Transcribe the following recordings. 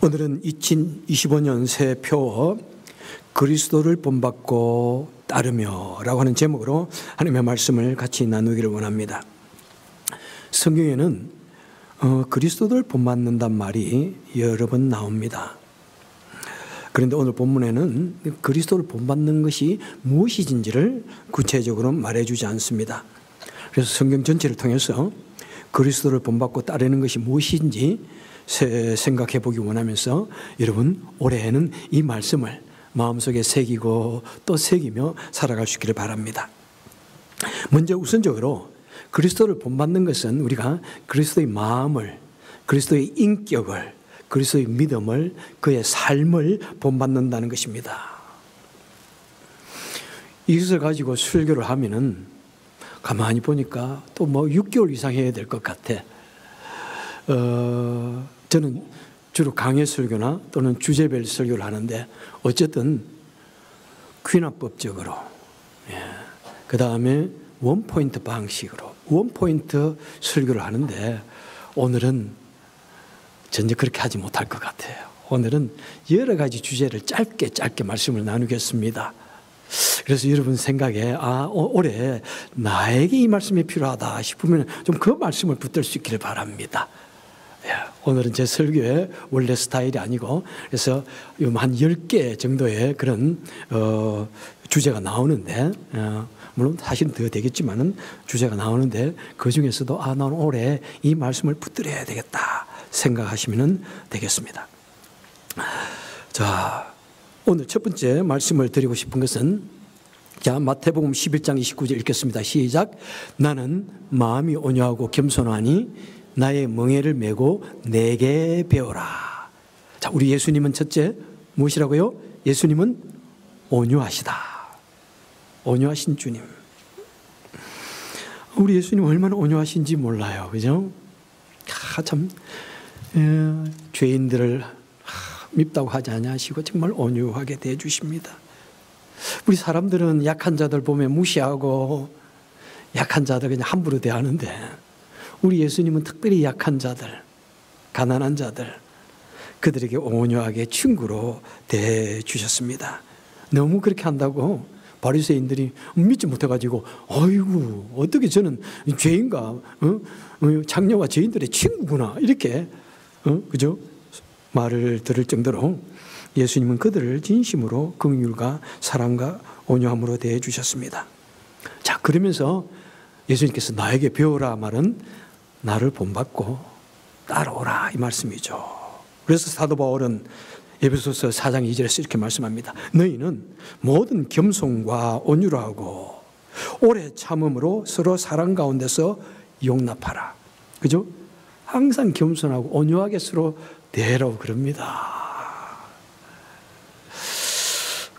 오늘은 2025년 새표 그리스도를 본받고 따르며 라고 하는 제목으로 하나님의 말씀을 같이 나누기를 원합니다. 성경에는 그리스도를 본받는단 말이 여러 번 나옵니다. 그런데 오늘 본문에는 그리스도를 본받는 것이 무엇인지를 구체적으로 말해주지 않습니다. 그래서 성경 전체를 통해서 그리스도를 본받고 따르는 것이 무엇인지 생각해 보기 원하면서 여러분 올해에는 이 말씀을 마음속에 새기고 또 새기며 살아갈 수 있기를 바랍니다. 먼저 우선적으로 그리스도를 본받는 것은 우리가 그리스도의 마음을, 그리스도의 인격을, 그리스도의 믿음을, 그의 삶을 본받는다는 것입니다. 이것을 가지고 설교를 하면은 가만히 보니까 또 6개월 이상 해야 될 것 같아. 저는 주로 강해 설교나 또는 주제별 설교를 하는데 어쨌든 귀납법적으로, 그 다음에 원포인트 방식으로 원포인트 설교를 하는데 오늘은 전혀 그렇게 하지 못할 것 같아요. 오늘은 여러 가지 주제를 짧게 말씀을 나누겠습니다. 그래서 여러분 생각에 올해 나에게 이 말씀이 필요하다 싶으면 좀 그 말씀을 붙들 수 있기를 바랍니다. 오늘은 제 설교의 원래 스타일이 아니고 그래서 한 10개 정도의 그런 주제가 나오는데 물론 사실은 더 되겠지만은 주제가 나오는데 그 중에서도 나는 올해 이 말씀을 붙들어야 되겠다 생각하시면 되겠습니다. 자, 오늘 첫 번째 말씀을 드리고 싶은 것은 마태복음 11장 29절 읽겠습니다. 시작. 나는 마음이 온유하고 겸손하니 나의 멍에를 메고 내게 배워라. 자, 우리 예수님은 첫째 무엇이라고요? 예수님은 온유하시다. 온유하신 주님. 우리 예수님 얼마나 온유하신지 몰라요. 그죠? 참 죄인들을 밉다고 하지 않으시고 정말 온유하게 대해주십니다. 우리 사람들은 약한 자들 보면 무시하고 약한 자들 그냥 함부로 대하는데 우리 예수님은 특별히 약한 자들, 가난한 자들, 그들에게 온유하게 친구로 대해주셨습니다. 너무 그렇게 한다고 바리새인들이 믿지 못해가지고 아이고 어떻게 저는 죄인과 장녀와 죄인들의 친구구나 이렇게 그죠? 말을 들을 정도로 예수님은 그들을 진심으로 긍휼과 사랑과 온유함으로 대해주셨습니다. 자, 그러면서 예수님께서 나에게 배우라 말은 나를 본받고 따라오라 이 말씀이죠. 그래서 사도 바울은 에베소서 4장 2절에서 이렇게 말씀합니다. 너희는 모든 겸손과 온유로 하고 오래 참음으로 서로 사랑 가운데서 용납하라. 그죠? 항상 겸손하고 온유하게 서로 대하라고 그럽니다.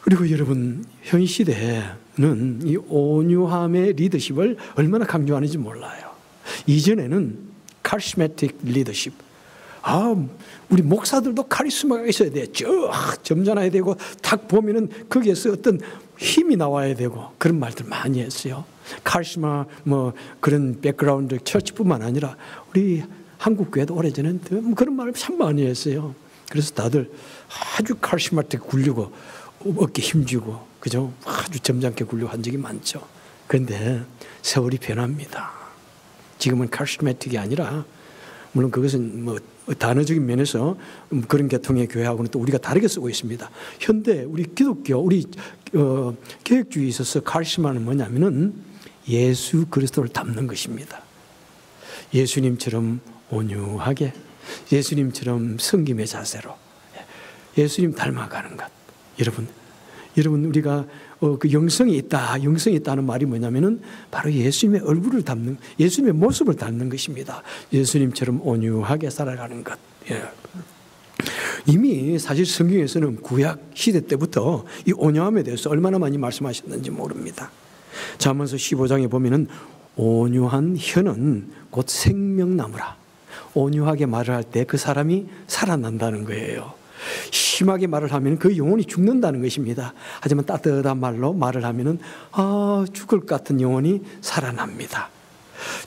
그리고 여러분 현 시대에는 이 온유함의 리더십을 얼마나 강조하는지 몰라요. 이전에는 카리스마틱 리더십. 우리 목사들도 카리스마가 있어야 돼. 점잖아야 되고 딱 보면은 거기에서 어떤 힘이 나와야 되고 그런 말들 많이 했어요. 카리스마 그런 백그라운드 처치뿐만 아니라 우리 한국 교회도 오래전에는 그런 말을 참 많이 했어요. 그래서 다들 아주 카리스마틱 굴리고 어깨 힘주고 그죠? 아주 점잖게 굴리고 한 적이 많죠. 그런데 세월이 변합니다. 지금은 카리스마틱이 아니라 물론 그것은 단어적인 면에서 그런 계통의 교회하고는 또 우리가 다르게 쓰고 있습니다. 현대 우리 기독교 우리 개혁주의에 있어서 카리스마는 뭐냐면은 예수 그리스도를 닮는 것입니다. 예수님처럼 온유하게 예수님처럼 섬김의 자세로 예수님 닮아가는 것. 여러분 우리가 그 영성이 있다는 말이 뭐냐면은 바로 예수님의 얼굴을 닮는, 예수님의 모습을 닮는 것입니다. 예수님처럼 온유하게 살아가는 것. 이미 사실 성경에서는 구약 시대 때부터 이 온유함에 대해서 얼마나 많이 말씀하셨는지 모릅니다. 잠언서 15장에 보면은 온유한 혀는 곧 생명나무라. 온유하게 말을 할 때 그 사람이 살아난다는 거예요. 심하게 말을 하면 그 영혼이 죽는다는 것입니다. 하지만 따뜻한 말로 말을 하면 죽을 것 같은 영혼이 살아납니다.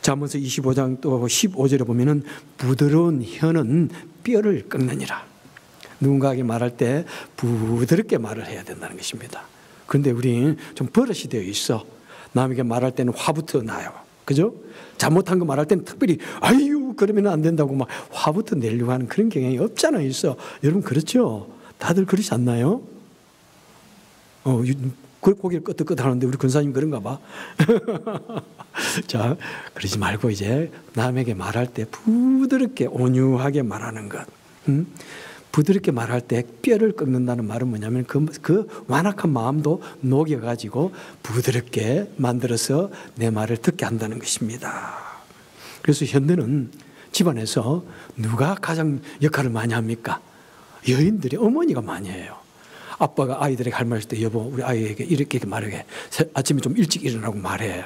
잠언서 25장 또 15절에 보면 부드러운 혀는 뼈를 꺾느니라. 누군가에게 말할 때 부드럽게 말을 해야 된다는 것입니다. 그런데 우리는 좀 버릇이 되어 있어. 남에게 말할 때는 화부터 나요. 그죠? 잘못한 거 말할 때는 특별히 아유 그러면 안 된다고 막 화부터 내려고 하는 그런 경향이 없잖아요. 있어. 여러분 그렇죠? 다들 그러지 않나요? 고개를 끄덕끄덕 하는데 우리 권사님 그런가 봐. 자, 그러지 말고 이제 남에게 말할 때 부드럽게 온유하게 말하는 것. 부드럽게 말할 때 뼈를 꺾는다는 말은 뭐냐면 그 완악한 마음도 녹여가지고 부드럽게 만들어서 내 말을 듣게 한다는 것입니다. 그래서 현대는 집안에서 누가 가장 역할을 많이 합니까? 여인들이, 어머니가 많이 해요. 아빠가 아이들에게 할 말일 때 여보 우리 아이에게 이렇게 말하게 아침에 좀 일찍 일어나고 말해.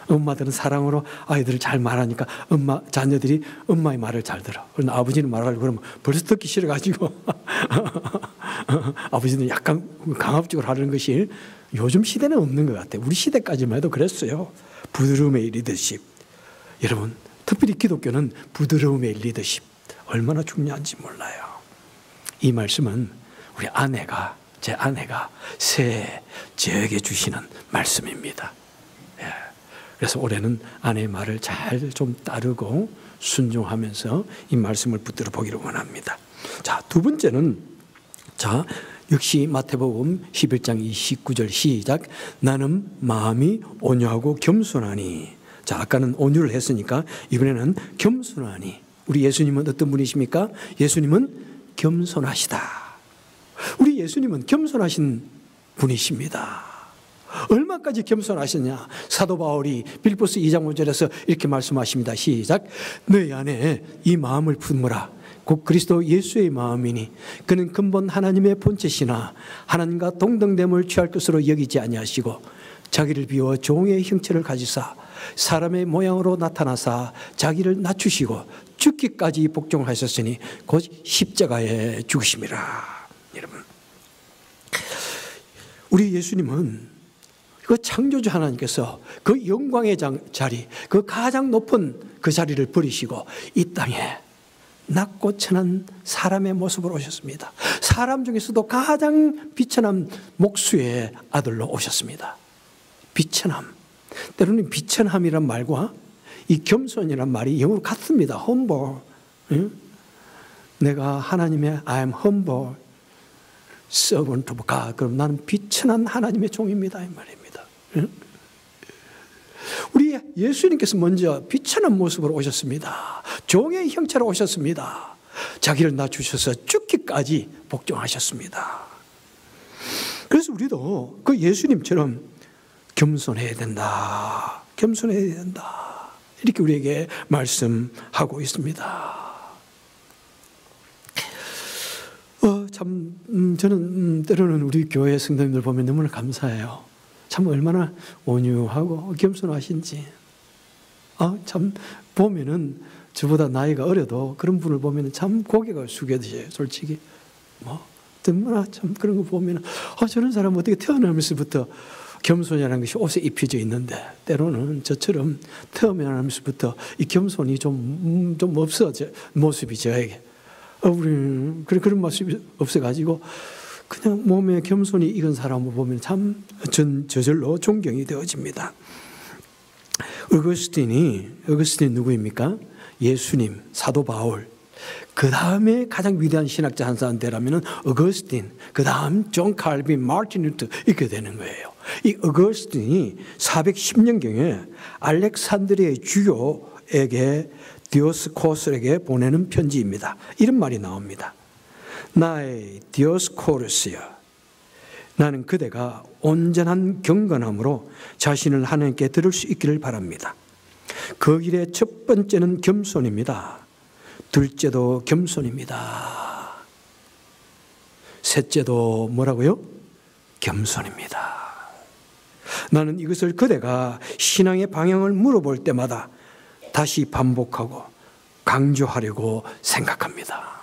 엄마들은 사랑으로 아이들을 잘 말하니까 자녀들이 엄마의 말을 잘 들어. 그런데 아버지는 말하려고 그러면 벌써 듣기 싫어가지고 아버지는 약간 강압적으로 하는 것이 요즘 시대는 없는 것 같아요. 우리 시대까지만 해도 그랬어요. 부드러움의 리더십. 여러분 특별히 기독교는 부드러움의 리더십 얼마나 중요한지 몰라요. 이 말씀은 우리 제 아내가 새해 저에게 주시는 말씀입니다. 예. 그래서 올해는 아내의 말을 잘 좀 따르고 순종하면서 이 말씀을 붙들어 보기를 원합니다. 자, 두 번째는 역시 마태복음 11장 29절 시작. 나는 마음이 온유하고 겸손하니. 자, 아까는 온유를 했으니까 이번에는 겸손하니. 우리 예수님은 어떤 분이십니까? 예수님은 겸손하시다. 우리 예수님은 겸손하신 분이십니다. 얼마까지 겸손하셨냐? 사도 바울이 빌립보서 2장 5절에서 이렇게 말씀하십니다. 시작. 너희 안에 이 마음을 품으라. 곧 그리스도 예수의 마음이니 그는 근본 하나님의 본체시나 하나님과 동등됨을 취할 것으로 여기지 아니하시고 자기를 비워 종의 형체를 가지사 사람의 모양으로 나타나사 자기를 낮추시고 죽기까지 복종하셨으니 곧 십자가에 죽으심이라. 여러분, 우리 예수님은 그 창조주 하나님께서 그 영광의 자리, 그 가장 높은 그 자리를 버리시고 이 땅에 낮고 천한 사람의 모습으로 오셨습니다. 사람 중에서도 가장 비천한 목수의 아들로 오셨습니다. 비천함. 때로는 비천함이란 말과 이 겸손이란 말이 영어로 같습니다. humble. 내가 하나님의 I am humble servant of God. 그럼 나는 비천한 하나님의 종입니다. 이 말입니다. 우리 예수님께서 먼저 비천한 모습으로 오셨습니다. 종의 형체로 오셨습니다. 자기를 낮추셔서 죽기까지 복종하셨습니다. 그래서 우리도 그 예수님처럼 겸손해야 된다. 겸손해야 된다. 이렇게 우리에게 말씀하고 있습니다. 저는 때로는 우리 교회 성도님들 보면 너무나 감사해요. 참 얼마나 온유하고 겸손하신지. 참 보면은 저보다 나이가 어려도 그런 분을 보면 참 고개가 숙여지죠. 솔직히 얼마나 참 그런 거 보면 저런 사람은 어떻게 태어나면서부터 겸손이라는 것이 옷에 입혀져 있는데 때로는 저처럼 태어나면서부터 이 겸손이 좀 없어져 모습이 저에게 우리는 그런 모습이 없어가지고 그냥 몸에 겸손이 익은 사람을 보면 참 저절로 존경이 되어집니다. 어거스틴이 누구입니까? 예수님, 사도 바울. 그 다음에 가장 위대한 신학자 한 사람 되라면 어거스틴, 그 다음 존 칼빈, 마틴 루터 이렇게 되는 거예요. 이 어거스틴이 410년경에 알렉산드리아의 주교에게 디오스코스에게 보내는 편지입니다. 이런 말이 나옵니다. 나의 디오스코르스여, 나는 그대가 온전한 경건함으로 자신을 하나님께 들을 수 있기를 바랍니다. 그 길의 첫 번째는 겸손입니다. 둘째도 겸손입니다. 셋째도 뭐라고요? 겸손입니다. 나는 이것을 그대가 신앙의 방향을 물어볼 때마다 다시 반복하고 강조하려고 생각합니다.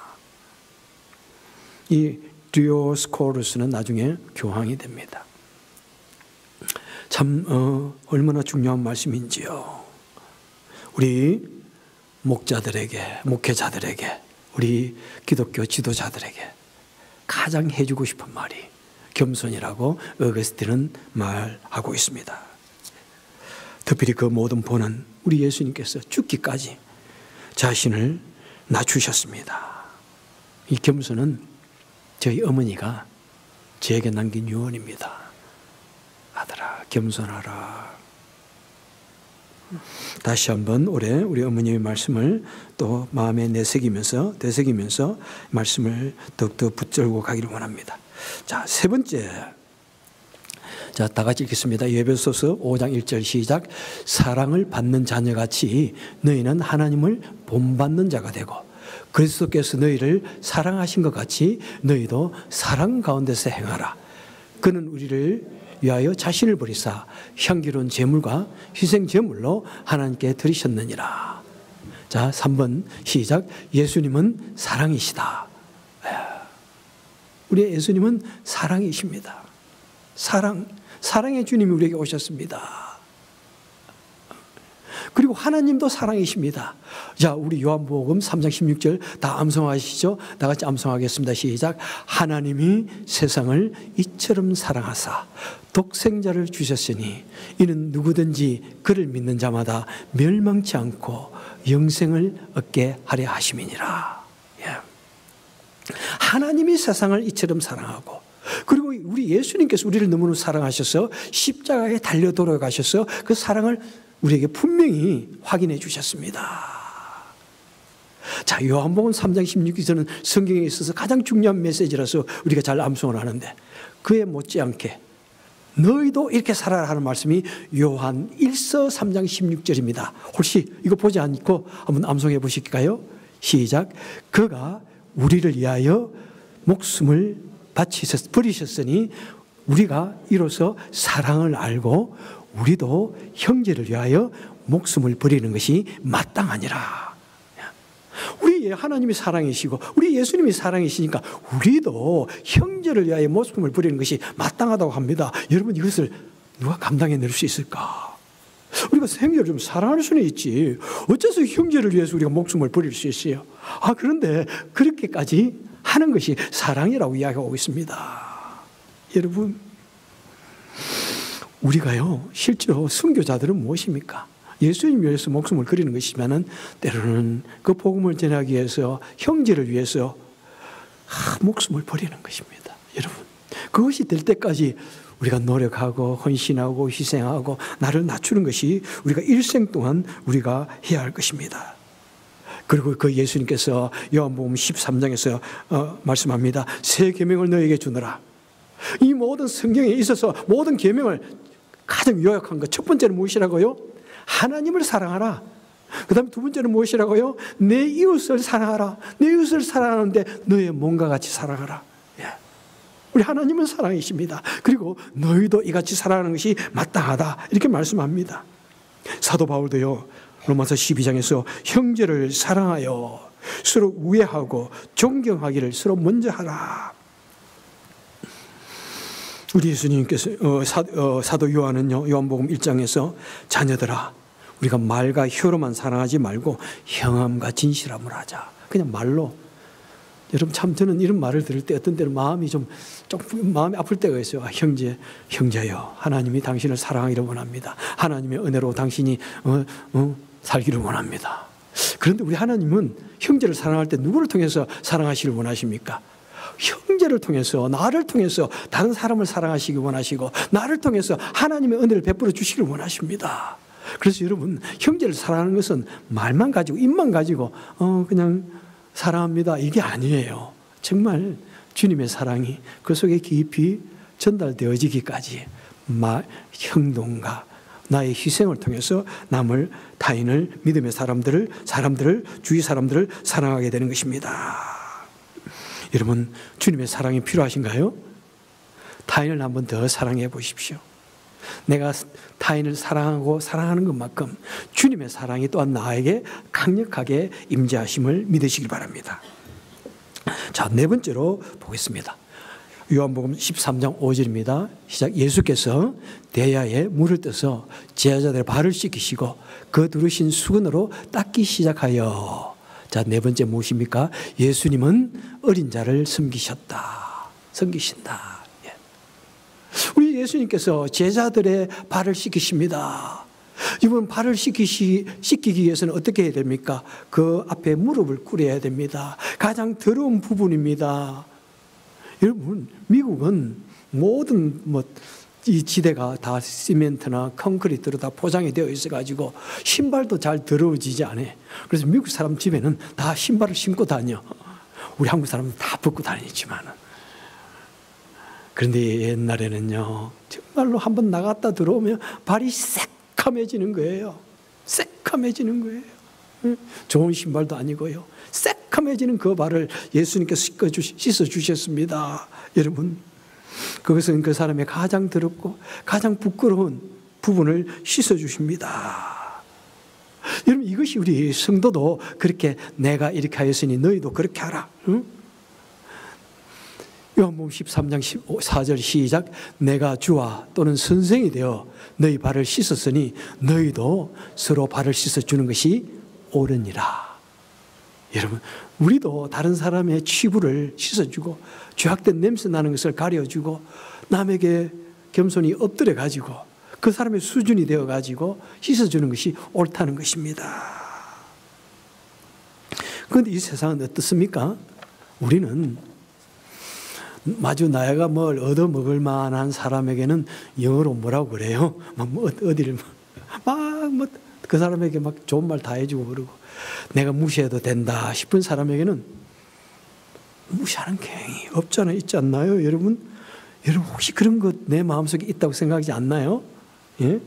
이 디오스코르스는 나중에 교황이 됩니다. 참 얼마나 중요한 말씀인지요. 우리 목자들에게, 목회자들에게, 우리 기독교 지도자들에게 가장 해주고 싶은 말이 겸손이라고 어거스틴은 말하고 있습니다. 특별히 그 모든 본은 우리 예수님께서 죽기까지 자신을 낮추셨습니다. 이 겸손은 저희 어머니가 저에게 남긴 유언입니다. 아들아, 겸손하라. 다시 한번 올해 우리 어머님의 말씀을 또 마음에 되새기면서 말씀을 더욱더 붙들고 가기를 원합니다. 자, 세 번째. 자, 다 같이 읽겠습니다. 에베소서 5장 1절 시작. 사랑을 받는 자녀같이 너희는 하나님을 본받는 자가 되고 그리스도께서 너희를 사랑하신 것 같이 너희도 사랑 가운데서 행하라. 그는 우리를 위하여 자신을 버리사 향기로운 제물과 희생 제물로 하나님께 드리셨느니라. 자, 3번 시작. 예수님은 사랑이시다. 우리 예수님은 사랑이십니다. 사랑의 주님이 우리에게 오셨습니다. 그리고 하나님도 사랑이십니다. 자, 우리 요한복음 3장 16절 다 암송하시죠? 다 같이 암송하겠습니다. 시작. 하나님이 세상을 이처럼 사랑하사 독생자를 주셨으니 이는 누구든지 그를 믿는 자마다 멸망치 않고 영생을 얻게 하려 하심이니라. 예. 하나님이 세상을 이처럼 사랑하고 그리고 우리 예수님께서 우리를 너무나 사랑하셔서 십자가에 달려 돌아가셔서 그 사랑을 우리에게 분명히 확인해 주셨습니다. 자, 요한복음 3장 16절은 성경에 있어서 가장 중요한 메시지라서 우리가 잘 암송을 하는데 그에 못지않게 너희도 이렇게 살아라 하는 말씀이 요한 1서 3장 16절입니다. 혹시 이거 보지 않고 한번 암송해 보실까요? 시작. 그가 우리를 위하여 목숨을 버리셨으니 우리가 이로써 사랑을 알고 우리도 형제를 위하여 목숨을 버리는 것이 마땅하니라. 우리 하나님이 사랑이시고 우리 예수님이 사랑이시니까 우리도 형제를 위하여 목숨을 버리는 것이 마땅하다고 합니다. 여러분, 이것을 누가 감당해낼 수 있을까? 우리가 형제를 좀 사랑할 수는 있지. 어째서 형제를 위해서 우리가 목숨을 버릴 수 있어요? 그런데 그렇게까지 하는 것이 사랑이라고 이야기하고 있습니다. 여러분, 우리가요, 실제로 순교자들은 무엇입니까? 예수님 위해서 목숨을 걸리는 것이지만은 때로는 그 복음을 전하기 위해서 형제를 위해서 목숨을 버리는 것입니다. 여러분, 그것이 될 때까지 우리가 노력하고 헌신하고 희생하고 나를 낮추는 것이 우리가 일생 동안 우리가 해야 할 것입니다. 그리고 그 예수님께서 요한복음 13장에서 말씀합니다. 새 계명을 너에게 주노라. 이 모든 성경에 있어서 모든 계명을 가장 요약한 것 첫 번째는 무엇이라고요? 하나님을 사랑하라. 그 다음에 두 번째는 무엇이라고요? 내 이웃을 사랑하라. 내 이웃을 사랑하는데 너의 몸과 같이 사랑하라. 우리 하나님은 사랑이십니다. 그리고 너희도 이같이 사랑하는 것이 마땅하다. 이렇게 말씀합니다. 사도 바울도요, 로마서 12장에서 형제를 사랑하여 서로 우애하고 존경하기를 서로 먼저 하라. 우리 예수님께서 사도 요한은요, 요한복음 1장에서 자녀들아, 우리가 말과 혀로만 사랑하지 말고 형함과 진실함을 하자. 그냥 말로. 여러분, 참 저는 이런 말을 들을 때 어떤 때는 마음이 조금 마음이 아플 때가 있어요. 형제여, 하나님이 당신을 사랑하기를 원합니다. 하나님의 은혜로 당신이 살기를 원합니다. 그런데 우리 하나님은 형제를 사랑할 때 누구를 통해서 사랑하시기를 원하십니까? 형제를 통해서, 나를 통해서 다른 사람을 사랑하시기 원하시고 나를 통해서 하나님의 은혜를 베풀어 주시기를 원하십니다. 그래서 여러분, 형제를 사랑하는 것은 말만 가지고 입만 가지고 그냥 사랑합니다, 이게 아니에요. 정말 주님의 사랑이 그 속에 깊이 전달되어지기까지 행동과 나의 희생을 통해서 타인을, 믿음의 사람들을, 주위 사람들을 사랑하게 되는 것입니다. 여러분, 주님의 사랑이 필요하신가요? 타인을 한번 더 사랑해 보십시오. 내가 타인을 사랑하는 것만큼 주님의 사랑이 또한 나에게 강력하게 임재하심을 믿으시기 바랍니다. 자, 네 번째로 보겠습니다. 요한복음 13장 5절입니다. 시작. 예수께서 대야에 물을 떠서 제자들의 발을 씻기시고 그 두르신 수건으로 닦기 시작하여. 자, 네 번째 무엇입니까? 예수님은 어린 자를 섬기셨다. 섬기신다. 예. 우리 예수님께서 제자들의 발을 씻기십니다. 이번 발을 씻기기 위해서는 어떻게 해야 됩니까? 그 앞에 무릎을 꿇어야 됩니다. 가장 더러운 부분입니다. 여러분, 미국은 모든 이 지대가 다 시멘트나 콘크리트로 다 포장이 되어 있어가지고 신발도 잘 더러워지지 않아요. 그래서 미국 사람 집에는 다 신발을 신고 다녀. 우리 한국 사람은 다 벗고 다니지만. 그런데 옛날에는요, 정말로 한번 나갔다 들어오면 발이 새카매지는 거예요. 새카매지는 거예요. 좋은 신발도 아니고요. 새카매지는 그 발을 예수님께서 씻어주셨습니다. 여러분, 그것은 그 사람의 가장 더럽고 가장 부끄러운 부분을 씻어주십니다. 여러분, 이것이 우리 성도도 그렇게 내가 이렇게 하였으니 너희도 그렇게 하라. 응? 요한복음 13장 14절 시작. 내가 주와 또는 선생이 되어 너희 발을 씻었으니 너희도 서로 발을 씻어주는 것이 옳으니라. 여러분, 우리도 다른 사람의 치부를 씻어주고 죄악된 냄새 나는 것을 가려주고 남에게 겸손히 엎드려 가지고 그 사람의 수준이 되어 가지고 씻어주는 것이 옳다는 것입니다. 그런데 이 세상은 어떻습니까? 우리는 마주 나이가 뭘 얻어먹을 만한 사람에게는 영어로 뭐라고 그래요? 어디를 그 사람에게 막 좋은 말 다 해주고 그러고, 내가 무시해도 된다 싶은 사람에게는 무시하는 경향이 없잖아요. 있지 않나요? 여러분 혹시 그런 것 내 마음속에 있다고 생각하지 않나요? 예?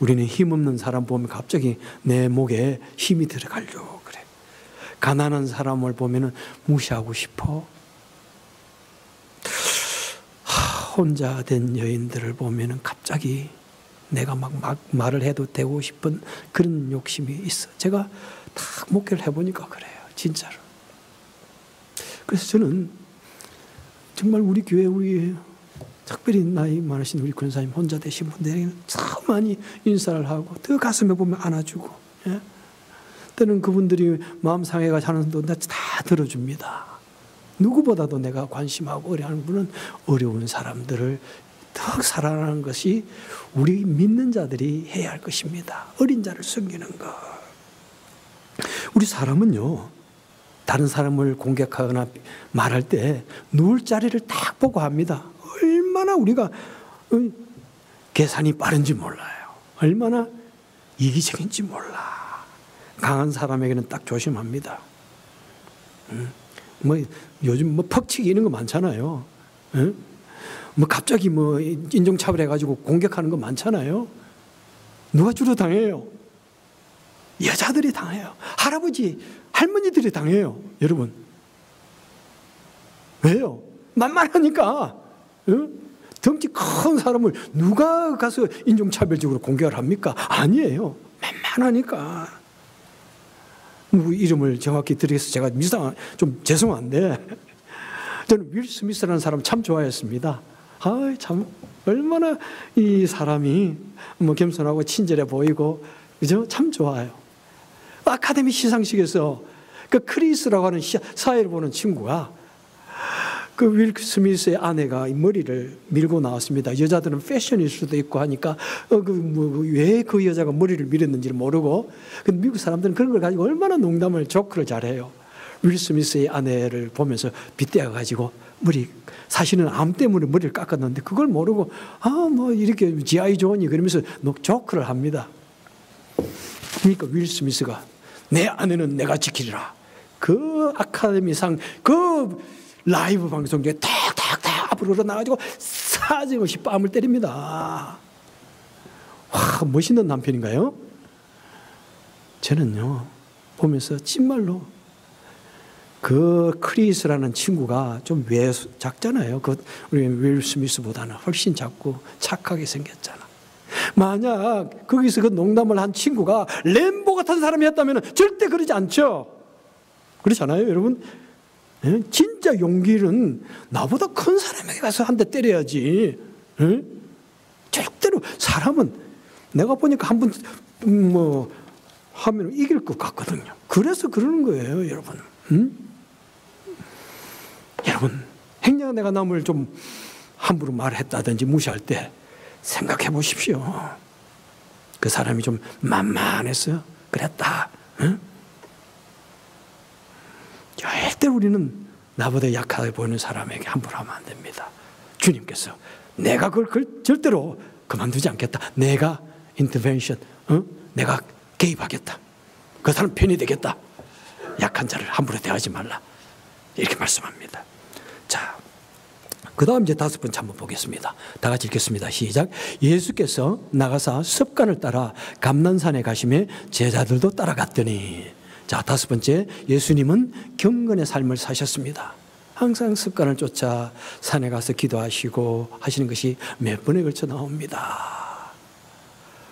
우리는 힘없는 사람 보면 갑자기 내 목에 힘이 들어가려고 그래. 가난한 사람을 보면 무시하고 싶어. 혼자 된 여인들을 보면 갑자기 내가 막 말을 해도 되고 싶은 그런 욕심이 있어. 제가 다 목회를 해보니까 그래요. 진짜로. 그래서 저는 정말 우리 교회, 우리 특별히 나이 많으신 우리 권사님 혼자 되신 분들에게는 참 많이 인사를 하고 더 가슴에 보면 안아주고, 예? 때는 그분들이 마음 상해가 하는 돈 다 들어줍니다. 누구보다도 내가 관심하고 어려운 분은 어려운 사람들을 더 사랑하는 것이 우리 믿는 자들이 해야 할 것입니다. 어린 자를 섬기는 것. 우리 사람은요, 다른 사람을 공격하거나 말할 때 누울 자리를 딱 보고 합니다. 얼마나 우리가 계산이 빠른지 몰라요. 얼마나 이기적인지 몰라. 강한 사람에게는 딱 조심합니다. 요즘 퍽치기 이런 거 많잖아요. 에? 갑자기 인종차별 해가지고 공격하는 거 많잖아요. 누가 주로 당해요? 여자들이 당해요. 할아버지, 할머니들이 당해요. 여러분. 왜요? 만만하니까. 에? 덩치 큰 사람을 누가 가서 인종차별적으로 공격을 합니까? 아니에요. 만만하니까. 이름을 정확히 드려서 제가 좀 죄송한데, 저는 윌 스미스라는 사람 참 좋아했습니다. 참 얼마나 이 사람이 겸손하고 친절해 보이고, 그죠? 참 좋아요. 아카데미 시상식에서 그 크리스라고 하는 사회를 보는 친구가 그 윌 스미스의 아내가 머리를 밀고 나왔습니다. 여자들은 패션일 수도 있고 하니까 왜 그 여자가 머리를 밀었는지를 모르고, 근데 미국 사람들은 그런 걸 가지고 얼마나 농담을 조크를 잘해요. 윌 스미스의 아내를 보면서 빗대어가지고 사실은 암 때문에 머리를 깎았는데 그걸 모르고 이렇게 지아이 존이 그러면서 조크를 합니다. 그러니까 윌 스미스가 내 아내는 내가 지키리라. 그 아카데미상 라이브 방송 중에 탁탁탁 앞으로 나가지고 사정없이 뺨을 때립니다. 와, 멋있는 남편인가요? 저는요, 보면서 정말로 그 크리스라는 친구가 좀 작잖아요. 우리 윌 스미스보다는 훨씬 작고 착하게 생겼잖아. 만약 거기서 그 농담을 한 친구가 램보 같은 사람이었다면 절대 그러지 않죠. 그렇잖아요, 여러분? 진짜 용기는 나보다 큰 사람에게 가서 한 대 때려야지. 절대로 사람은 내가 보니까 한 번 하면 이길 것 같거든요. 그래서 그러는 거예요, 여러분. 여러분, 그냥 내가 남을 좀 함부로 말했다든지 무시할 때 생각해 보십시오. 그 사람이 좀 만만해서 그랬다. 응? 절대 우리는 나보다 약하게 보이는 사람에게 함부로 하면 안 됩니다. 주님께서 내가 그걸 절대로 그만두지 않겠다. 내가 인터벤션, 내가 개입하겠다. 그 사람 편이 되겠다. 약한 자를 함부로 대하지 말라. 이렇게 말씀합니다. 자, 그 다음 이제 5번째 한번 보겠습니다. 다 같이 읽겠습니다. 시작. 예수께서 나가사 습관을 따라 감난산에 가시매 제자들도 따라갔더니. 자, 5번째, 예수님은 경건의 삶을 사셨습니다. 항상 습관을 쫓아 산에 가서 기도하시고 하시는 것이 몇 번에 걸쳐 나옵니다.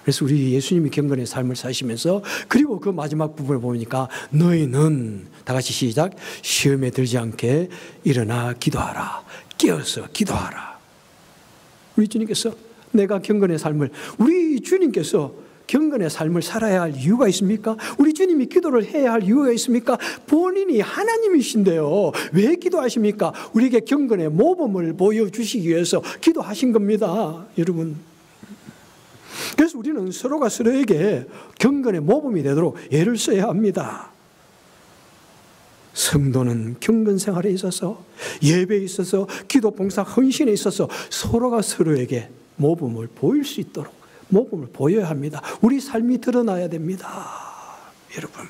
그래서 우리 예수님이 경건의 삶을 사시면서, 그리고 그 마지막 부분을 보니까 너희는, 다 같이 시작, 시험에 들지 않게 일어나 기도하라. 깨어서 기도하라. 우리 주님께서 내가 경건의 삶을, 우리 주님께서 경건의 삶을 살아야 할 이유가 있습니까? 우리 주님이 기도를 해야 할 이유가 있습니까? 본인이 하나님이신데요. 왜 기도하십니까? 우리에게 경건의 모범을 보여주시기 위해서 기도하신 겁니다. 여러분. 그래서 우리는 서로가 서로에게 경건의 모범이 되도록 애를 써야 합니다. 성도는 경건 생활에 있어서, 예배에 있어서, 기도 봉사 헌신에 있어서 서로가 서로에게 모범을 보일 수 있도록 모범을 보여야 합니다. 우리 삶이 드러나야 됩니다. 여러분.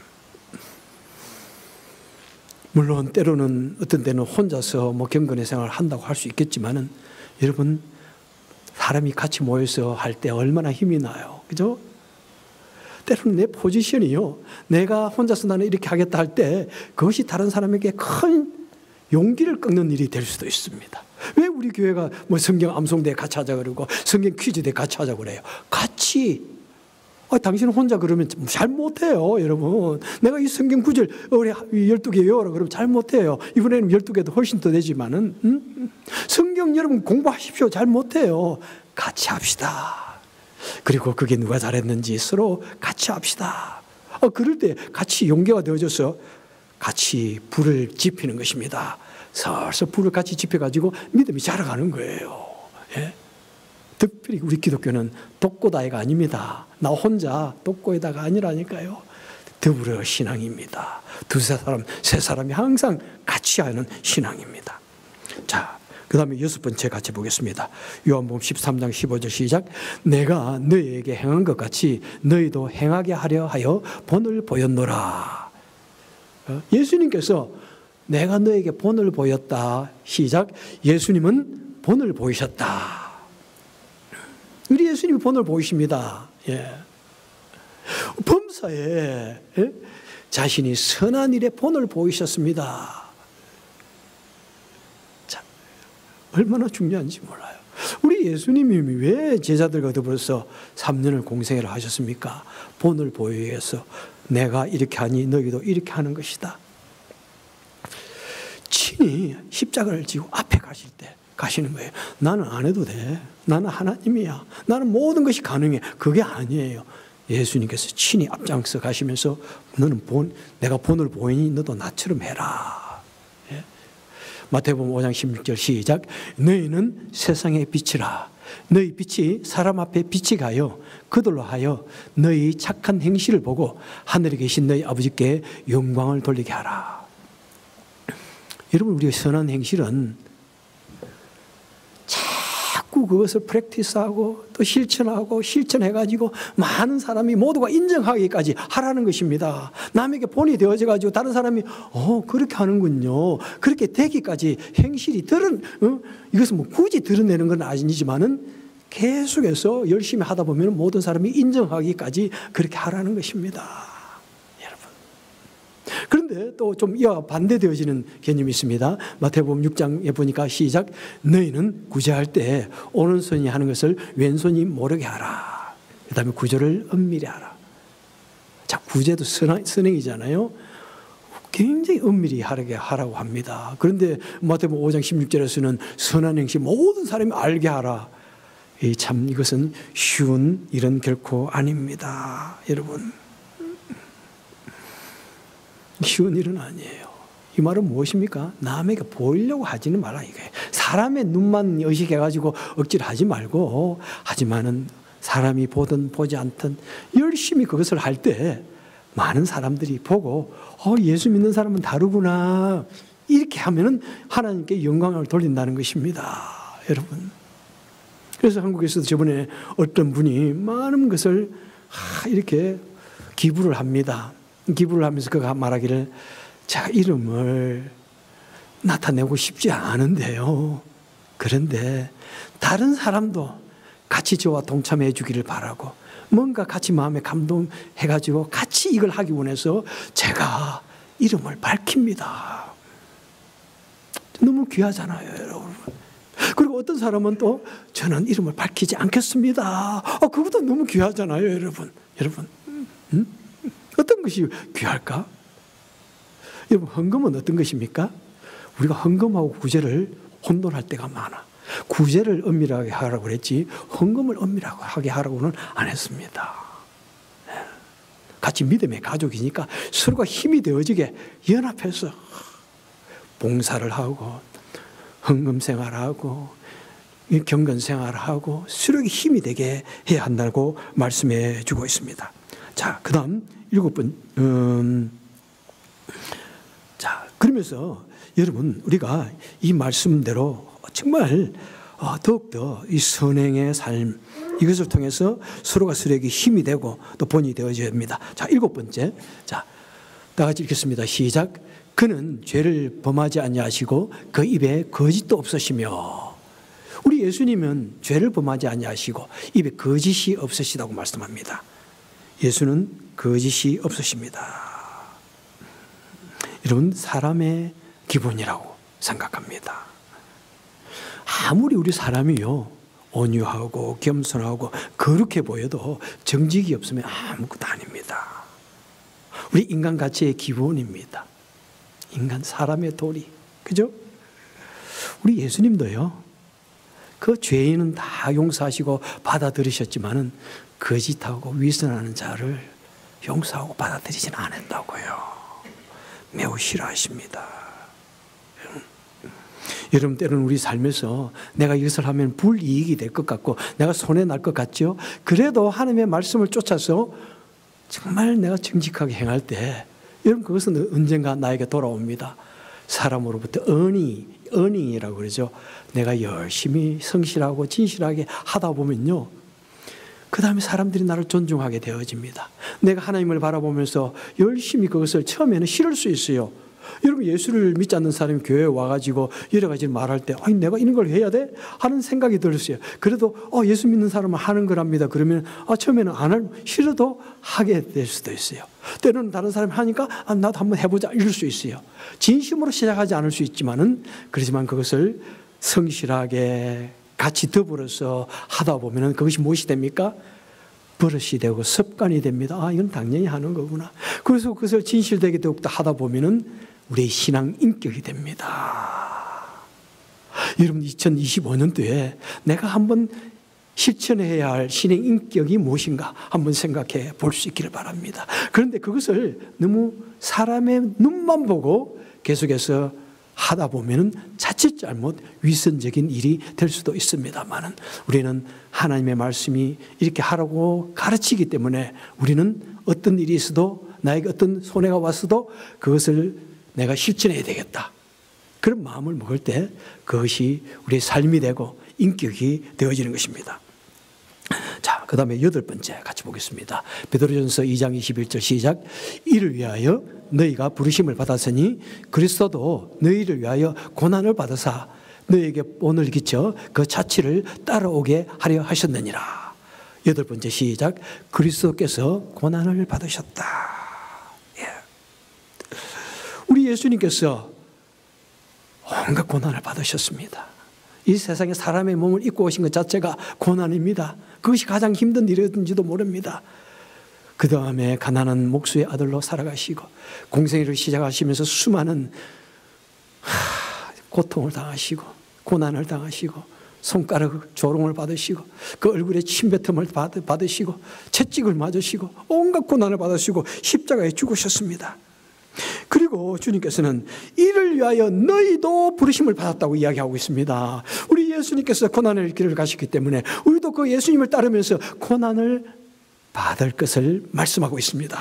물론 때로는 어떤 때는 혼자서 경건의 생활을 한다고 할 수 있겠지만은, 여러분, 사람이 같이 모여서 할 때 얼마나 힘이 나요. 그죠? 때로는 내 포지션이요, 내가 혼자서 나는 이렇게 하겠다 할 때 그것이 다른 사람에게 큰 용기를 꺾는 일이 될 수도 있습니다. 왜 우리 교회가 성경 암송대 같이 하자 그러고 성경 퀴즈대 같이 하자 그래요? 같이. 당신은 혼자 그러면 잘 못해요, 여러분. 내가 이 성경 구절 우리 12개 외워라 그러면 잘 못해요. 이번에는 12개도 훨씬 더 되지만은, 성경 여러분 공부하십시오. 잘 못해요. 같이 합시다. 그리고 그게 누가 잘했는지 서로 같이 합시다. 그럴 때 같이 용기가 되어져서 같이 불을 지피는 것입니다. 서서 불을 같이 지펴가지고 믿음이 자라가는 거예요. 예? 특별히 우리 기독교는 독고다이가 아닙니다. 나 혼자 독고에다가 아니라니까요. 더불어 신앙입니다. 두세 사람, 세 사람이 항상 같이 하는 신앙입니다. 자, 그 다음에 6번째 같이 보겠습니다. 요한복음 13장 15절 시작. 내가 너희에게 행한 것 같이 너희도 행하게 하려 하여 본을 보였노라. 예수님께서 내가 너에게 본을 보였다. 시작. 예수님은 본을 보이셨다. 우리 예수님이 본을 보이십니다. 예. 범사에 자신이 선한 일에 본을 보이셨습니다. 자, 얼마나 중요한지 몰라요. 우리 예수님이 왜 제자들과 더불어서 3년을 공생애를 하셨습니까? 본을 보이기 위해서. 내가 이렇게 하니 너희도 이렇게 하는 것이다. 친히 십자가를 지고 앞에 가실 때 가시는 거예요. 나는 안 해도 돼. 나는 하나님이야. 나는 모든 것이 가능해. 그게 아니에요. 예수님께서 친히 앞장서 가시면서 너는 내가 본을 보이니 너도 나처럼 해라. 예? 마태복음 5장 16절 시작. 너희는 세상의 빛이라. 너희 빛이 사람 앞에 빛이 가요. 그들로 하여 너희 착한 행실을 보고 하늘에 계신 너희 아버지께 영광을 돌리게 하라. 여러분, 우리의 선한 행실은 자꾸 그것을 프랙티스하고 또 실천하고 실천해가지고 많은 사람이 모두가 인정하기까지 하라는 것입니다. 남에게 본이 되어져가지고 다른 사람이 그렇게 하는군요. 그렇게 되기까지 행실이 이것은 굳이 드러내는 건 아니지만은 계속해서 열심히 하다 보면 모든 사람이 인정하기까지 그렇게 하라는 것입니다. 여러분. 그런데 또 좀 이와 반대되어지는 개념이 있습니다. 마태복음 6장에 보니까 시작. 너희는 구제할 때 오른손이 하는 것을 왼손이 모르게 하라. 그 다음에 구제를 은밀히 하라. 자, 구제도 선행이잖아요. 굉장히 은밀히 하라고 합니다. 그런데 마태복음 5장 16절에서는 선한 행실 모든 사람이 알게 하라. 참 이것은 쉬운 일은 결코 아닙니다. 여러분, 쉬운 일은 아니에요. 이 말은 무엇입니까? 남에게 보이려고 하지는 말라 이거예요. 사람의 눈만 의식해가지고 억지로 하지 말고, 하지만은 사람이 보든 보지 않든 열심히 그것을 할 때 많은 사람들이 보고 예수 믿는 사람은 다르구나, 이렇게 하면은 하나님께 영광을 돌린다는 것입니다, 여러분. 그래서 한국에서도 저번에 어떤 분이 많은 것을 이렇게 기부를 합니다. 기부를 하면서 그가 말하기를, 제가 이름을 나타내고 싶지 않은데요, 그런데 다른 사람도 같이 저와 동참해 주기를 바라고, 뭔가 같이 마음에 감동해가지고 같이 이걸 하기 원해서 제가 이름을 밝힙니다. 너무 귀하잖아요, 여러분. 그리고 어떤 사람은 또 저는 이름을 밝히지 않겠습니다. 그것도 너무 귀하잖아요, 여러분. 어떤 것이 귀할까? 여러분, 헌금은 어떤 것입니까? 우리가 헌금하고 구제를 혼돈할 때가 많아. 구제를 엄밀하게 하라고 그랬지 헌금을 엄밀하게 하라고는 안 했습니다. 같이 믿음의 가족이니까 서로가 힘이 되어지게 연합해서 봉사를 하고 헌금 생활하고 경건 생활하고 서로에게 힘이 되게 해야 한다고 말씀해 주고 있습니다. 자, 그 다음 7번. 자, 그러면서 여러분, 우리가 이 말씀대로 정말 더욱더 이 선행의 삶, 이것을 통해서 서로가 서로에게 힘이 되고 또 본이 되어져야 합니다. 자, 7번째. 자, 다 같이 읽겠습니다. 시작. 그는 죄를 범하지 아니하시고 그 입에 거짓도 없으시며. 우리 예수님은 죄를 범하지 아니하시고 입에 거짓이 없으시다고 말씀합니다. 예수는 거짓이 없으십니다. 여러분, 사람의 기본이라고 생각합니다. 아무리 우리 사람이요 온유하고 겸손하고 거룩해 보여도 정직이 없으면 아무것도 아닙니다. 우리 인간 가치의 기본입니다. 인간, 사람의 도리, 그죠? 우리 예수님도요, 그 죄인은 다 용서하시고 받아들이셨지만은 거짓하고 위선하는 자를 용서하고 받아들이지는 않았다고요. 매우 싫어하십니다. 여러분, 때로는 우리 삶에서 내가 이것을 하면 불이익이 될 것 같고 내가 손해날 것 같죠? 그래도 하나님의 말씀을 쫓아서 정말 내가 정직하게 행할 때 여러분, 그것은 언젠가 나에게 돌아옵니다. 사람으로부터 어닝이라고 그러죠. 내가 열심히 성실하고 진실하게 하다 보면요, 그 다음에 사람들이 나를 존중하게 되어집니다. 내가 하나님을 바라보면서 열심히 그것을 처음에는 싫을 수 있어요. 여러분, 예수를 믿지 않는 사람이 교회에 와가지고 여러 가지를 말할 때 내가 이런 걸 해야 돼? 하는 생각이 들었어요. 그래도 예수 믿는 사람은 하는 거랍니다. 그러면 처음에는 안 할, 싫어도 하게 될 수도 있어요. 때로는 다른 사람이 하니까 나도 한번 해보자 이럴 수 있어요. 진심으로 시작하지 않을 수 있지만은, 그렇지만 그것을 성실하게 같이 더불어서 하다 보면은 그것이 무엇이 됩니까? 버릇이 되고 습관이 됩니다. 이건 당연히 하는 거구나. 그래서 그것을 진실되게 더욱더 하다 보면은 우리의 신앙 인격이 됩니다. 여러분, 2025년도에 내가 한번 실천해야 할 신앙 인격이 무엇인가 한번 생각해 볼 수 있기를 바랍니다. 그런데 그것을 너무 사람의 눈만 보고 계속해서 하다 보면은 자칫 잘못 위선적인 일이 될 수도 있습니다만은, 우리는 하나님의 말씀이 이렇게 하라고 가르치기 때문에 우리는 어떤 일이 있어도, 나에게 어떤 손해가 왔어도 그것을 내가 실천해야 되겠다, 그런 마음을 먹을 때 그것이 우리의 삶이 되고 인격이 되어지는 것입니다. 자, 그 다음에 8번째 같이 보겠습니다. 베드로전서 2장 21절 시작. 이를 위하여 너희가 부르심을 받았으니 그리스도도 너희를 위하여 고난을 받으사 너희에게 본을 끼쳐 그 자취를 따라오게 하려 하셨느니라. 8번째 시작. 그리스도께서 고난을 받으셨다. 예. 우리 예수님께서 온갖 고난을 받으셨습니다. 이 세상에 사람의 몸을 입고 오신 것 자체가 고난입니다. 그것이 가장 힘든 일이었는지도 모릅니다. 그 다음에 가난한 목수의 아들로 살아가시고 공생애를 시작하시면서 수많은 고통을 당하시고 고난을 당하시고 손가락 조롱을 받으시고 그 얼굴에 침뱉음을 받으시고 채찍을 맞으시고 온갖 고난을 받으시고 십자가에 죽으셨습니다. 그리고 주님께서는 이를 위하여 너희도 부르심을 받았다고 이야기하고 있습니다. 우리 예수님께서 고난의 길을 가셨기 때문에 우리도 그 예수님을 따르면서 고난을 받을 것을 말씀하고 있습니다.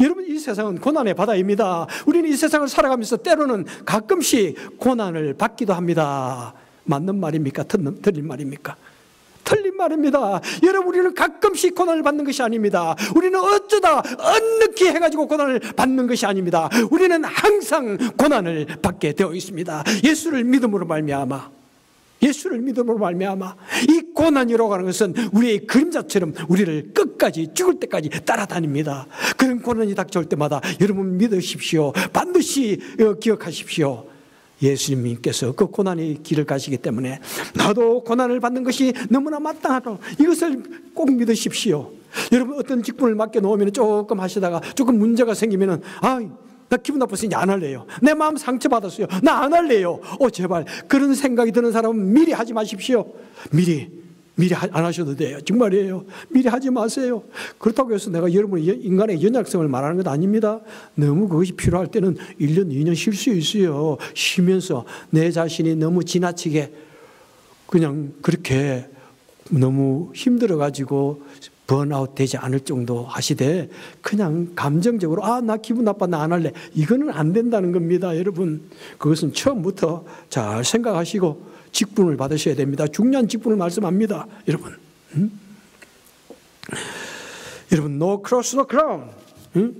여러분, 이 세상은 고난의 바다입니다. 우리는 이 세상을 살아가면서 때로는 가끔씩 고난을 받기도 합니다. 맞는 말입니까? 틀린 말입니까? 틀린 말입니다. 여러분, 우리는 가끔씩 고난을 받는 것이 아닙니다. 우리는 어쩌다 은느끼 해가지고 고난을 받는 것이 아닙니다. 우리는 항상 고난을 받게 되어 있습니다. 예수를 믿음으로 말미암아, 예수를 믿음으로 말미암아 이 고난이라고 하는 것은 우리의 그림자처럼 우리를 끝까지 죽을 때까지 따라다닙니다. 그런 고난이 닥쳐올 때마다 여러분 믿으십시오. 반드시 기억하십시오. 예수님께서 그 고난의 길을 가시기 때문에 나도 고난을 받는 것이 너무나 마땅하다. 이것을 꼭 믿으십시오. 여러분, 어떤 직분을 맡겨 놓으면 조금 하시다가 조금 문제가 생기면 나 기분 나빠서 이제 안 할래요. 내 마음 상처받았어요. 나 안 할래요. 제발 그런 생각이 드는 사람은 미리 하지 마십시오. 미리 안 하셔도 돼요. 정말이에요. 미리 하지 마세요. 그렇다고 해서 내가 여러분의 인간의 연약성을 말하는 것 아닙니다. 너무 그것이 필요할 때는 1년, 2년 쉴 수 있어요. 쉬면서 내 자신이 너무 지나치게 그냥 그렇게 너무 힘들어가지고 번아웃 되지 않을 정도 하시되 그냥 감정적으로 나 기분 나빠, 나 안 할래. 이거는 안 된다는 겁니다. 여러분, 그것은 처음부터 잘 생각하시고 직분을 받으셔야 됩니다. 중요한 직분을 말씀합니다. 여러분, 여러분, no cross, no crown.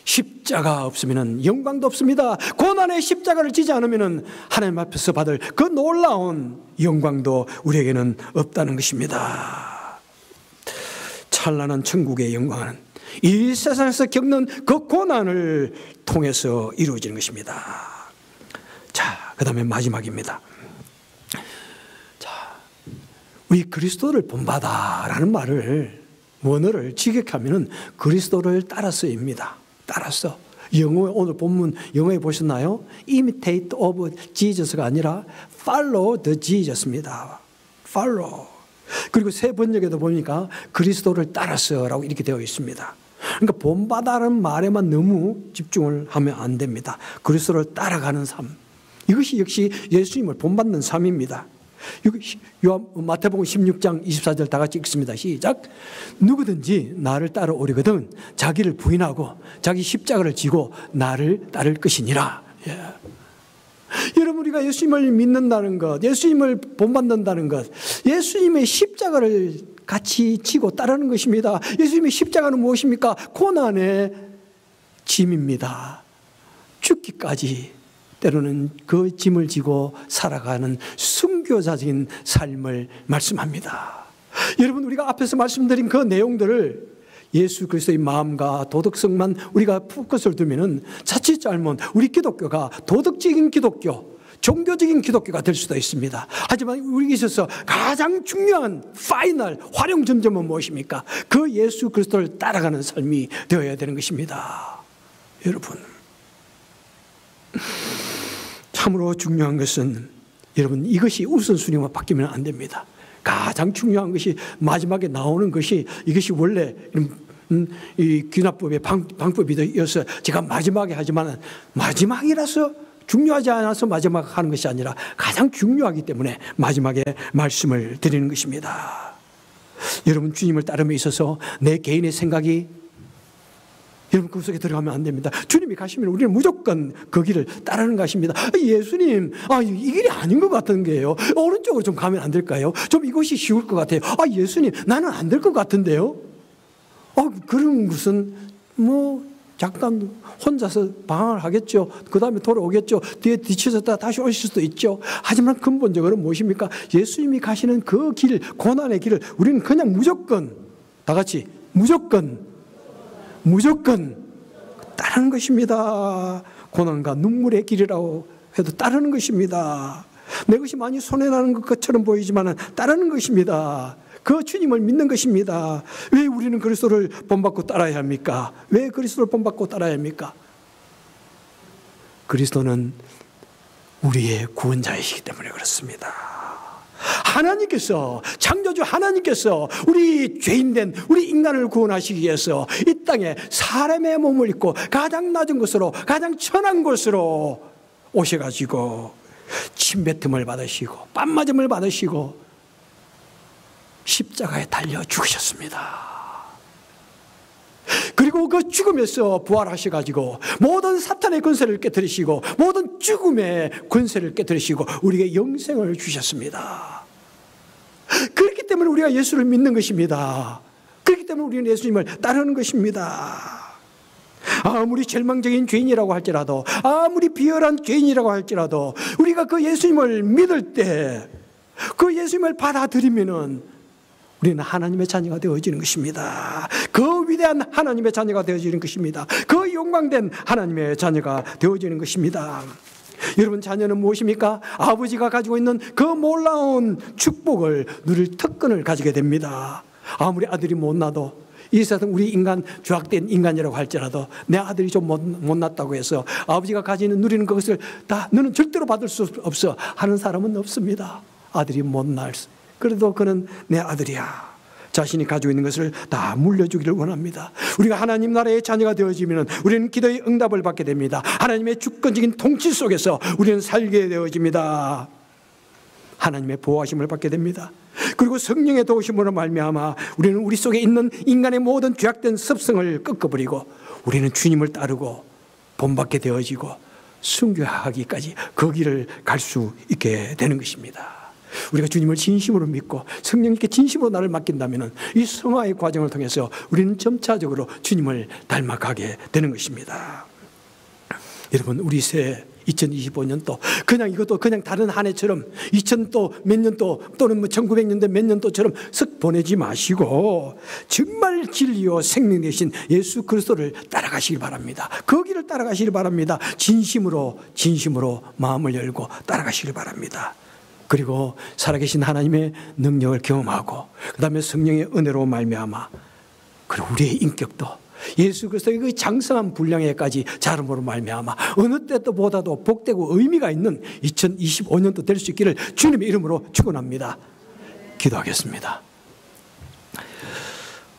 십자가 없으면 영광도 없습니다. 고난의 십자가를 지지 않으면 하나님 앞에서 받을 그 놀라운 영광도 우리에게는 없다는 것입니다. 찬란한 천국의 영광은 이 세상에서 겪는 그 고난을 통해서 이루어지는 것입니다. 자, 그 다음에 마지막입니다. 우리 그리스도를 본받아라는 말을, 원어를 직역하면 그리스도를 따라서입니다. 따라서. 영어, 오늘 본문 영어에 보셨나요? Imitate of Jesus가 아니라 Follow the Jesus입니다. Follow. 그리고 새 번역에도 보니까 그리스도를 따라서라고 이렇게 되어 있습니다. 그러니까 본받아라는 말에만 너무 집중을 하면 안 됩니다. 그리스도를 따라가는 삶. 이것이 역시 예수님을 본받는 삶입니다. 마태복음 16장 24절 다 같이 읽습니다. 시작. 누구든지 나를 따라오려거든 자기를 부인하고 자기 십자가를 지고 나를 따를 것이니라. 예. 여러분, 우리가 예수님을 믿는다는 것, 예수님을 본받는다는 것, 예수님의 십자가를 같이 지고 따르는 것입니다. 예수님의 십자가는 무엇입니까? 고난의 짐입니다. 죽기까지 때로는 그 짐을 지고 살아가는 순교자적인 삶을 말씀합니다. 여러분, 우리가 앞에서 말씀드린 그 내용들을 예수 그리스도의 마음과 도덕성만 우리가 포커스를 두면은 자칫 잘못 우리 기독교가 도덕적인 기독교, 종교적인 기독교가 될 수도 있습니다. 하지만 우리에게 있어서 가장 중요한 파이널 활용점점은 무엇입니까? 그 예수 그리스도를 따라가는 삶이 되어야 되는 것입니다. 여러분, 참으로 중요한 것은 여러분, 이것이 우선순위만 바뀌면 안 됩니다. 가장 중요한 것이 마지막에 나오는 것이, 이것이 원래 이 귀납법의 방법이어서 제가 마지막에 하지만 마지막이라서 중요하지 않아서 마지막 하는 것이 아니라 가장 중요하기 때문에 마지막에 말씀을 드리는 것입니다. 여러분, 주님을 따름에 있어서 내 개인의 생각이 여러분 그 속에 들어가면 안 됩니다. 주님이 가시면 우리는 무조건 그 길을 따르는 것입니다. 예수님, 이 길이 아닌 것 같은 게요. 오른쪽으로 좀 가면 안 될까요? 좀 이것이 쉬울 것 같아요. 예수님, 나는 안 될 것 같은데요. 그런 것은 잠깐 혼자서 방황을 하겠죠. 그 다음에 돌아오겠죠. 뒤에 뒤쳐졌다가 다시 오실 수도 있죠. 하지만 근본적으로 무엇입니까? 예수님이 가시는 그 길, 고난의 길을 우리는 그냥 무조건, 다 같이 무조건 따르는 것입니다. 고난과 눈물의 길이라고 해도 따르는 것입니다. 내 것이 많이 손해나는 것처럼 보이지만 따르는 것입니다. 그 주님을 믿는 것입니다. 왜 우리는 그리스도를 본받고 따라야 합니까? 왜 그리스도를 본받고 따라야 합니까? 그리스도는 우리의 구원자이시기 때문에 그렇습니다. 하나님께서, 창조주 하나님께서 우리 죄인된 우리 인간을 구원하시기 위해서 이 땅에 사람의 몸을 입고 가장 낮은 곳으로, 가장 천한 곳으로 오셔가지고 침뱉음을 받으시고 뺨맞음을 받으시고 십자가에 달려 죽으셨습니다. 그리고 그 죽음에서 부활하셔가지고 모든 사탄의 권세를 깨뜨리시고 모든 죽음의 권세를 깨뜨리시고 우리에게 영생을 주셨습니다. 그렇기 때문에 우리가 예수를 믿는 것입니다. 그렇기 때문에 우리는 예수님을 따르는 것입니다. 아무리 절망적인 죄인이라고 할지라도, 아무리 비열한 죄인이라고 할지라도 우리가 그 예수님을 믿을 때, 그 예수님을 받아들이면은 우리는 하나님의 자녀가 되어지는 것입니다. 그 위대한 하나님의 자녀가 되어지는 것입니다. 그 영광된 하나님의 자녀가 되어지는 것입니다. 여러분, 자녀는 무엇입니까? 아버지가 가지고 있는 그 놀라운 축복을 누릴 특권을 가지게 됩니다. 아무리 아들이 못나도, 이 세상 우리 인간, 죄악된 인간이라고 할지라도 내 아들이 좀 못났다고 해서 아버지가 가지는 누리는 그것을 다 너는 절대로 받을 수 없어 하는 사람은 없습니다. 아들이 못날, 그래도 그는 내 아들이야. 자신이 가지고 있는 것을 다 물려주기를 원합니다. 우리가 하나님 나라의 자녀가 되어지면 우리는 기도의 응답을 받게 됩니다. 하나님의 주권적인 통치 속에서 우리는 살게 되어집니다. 하나님의 보호하심을 받게 됩니다. 그리고 성령의 도우심으로 말미암아 우리는 우리 속에 있는 인간의 모든 죄악된 습성을 꺾어버리고 우리는 주님을 따르고 본받게 되어지고 순교하기까지 그 길을 갈 수 있게 되는 것입니다. 우리가 주님을 진심으로 믿고 성령님께 진심으로 나를 맡긴다면 이 성화의 과정을 통해서 우리는 점차적으로 주님을 닮아가게 되는 것입니다. 여러분, 우리 새해 2025년도 그냥 이것도 그냥 다른 한 해처럼 2000또 몇 년도 또는 뭐 1900년대 몇 년도처럼 쓱 보내지 마시고 정말 진리요 생명 되신 예수 그리스도를 따라가시길 바랍니다. 그 길을 따라가시길 바랍니다. 진심으로 마음을 열고 따라가시길 바랍니다. 그리고 살아계신 하나님의 능력을 경험하고 그 다음에 성령의 은혜로 말미암아 그리고 우리의 인격도 예수 그리스도의 그 장성한 분량에까지 자름으로 말미암아 어느 때보다도 복되고 의미가 있는 2025년도 될 수 있기를 주님의 이름으로 축원합니다. 기도하겠습니다.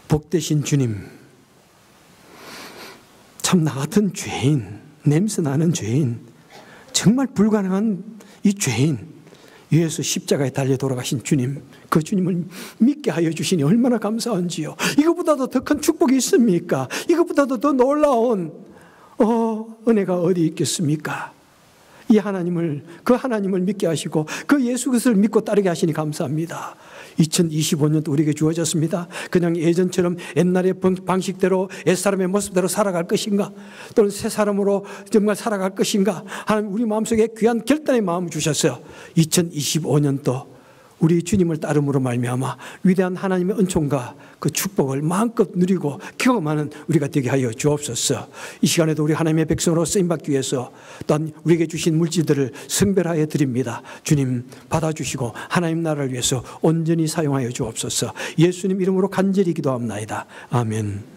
복되신 주님, 참 나 같은 죄인, 냄새나는 죄인, 정말 불가능한 이 죄인 위에서 십자가에 달려 돌아가신 주님, 그 주님을 믿게 하여 주시니 얼마나 감사한지요. 이것보다도 더 큰 축복이 있습니까? 이것보다도 더 놀라운 은혜가 어디 있겠습니까? 이 하나님을, 그 하나님을 믿게 하시고 그 예수 그리스도를 믿고 따르게 하시니 감사합니다. 2025년도 우리에게 주어졌습니다. 그냥 예전처럼 옛날의 방식대로 옛사람의 모습대로 살아갈 것인가, 또는 새 사람으로 정말 살아갈 것인가, 하나님 우리 마음속에 귀한 결단의 마음을 주셨어요. 2025년도 우리 주님을 따름으로 말미암아 위대한 하나님의 은총과 그 축복을 마음껏 누리고 경험하는 우리가 되게 하여 주옵소서. 이 시간에도 우리 하나님의 백성으로 쓰임받기 위해서 또한 우리에게 주신 물질들을 성별하여 드립니다. 주님 받아주시고 하나님 나라를 위해서 온전히 사용하여 주옵소서. 예수님 이름으로 간절히 기도합나이다. 아멘.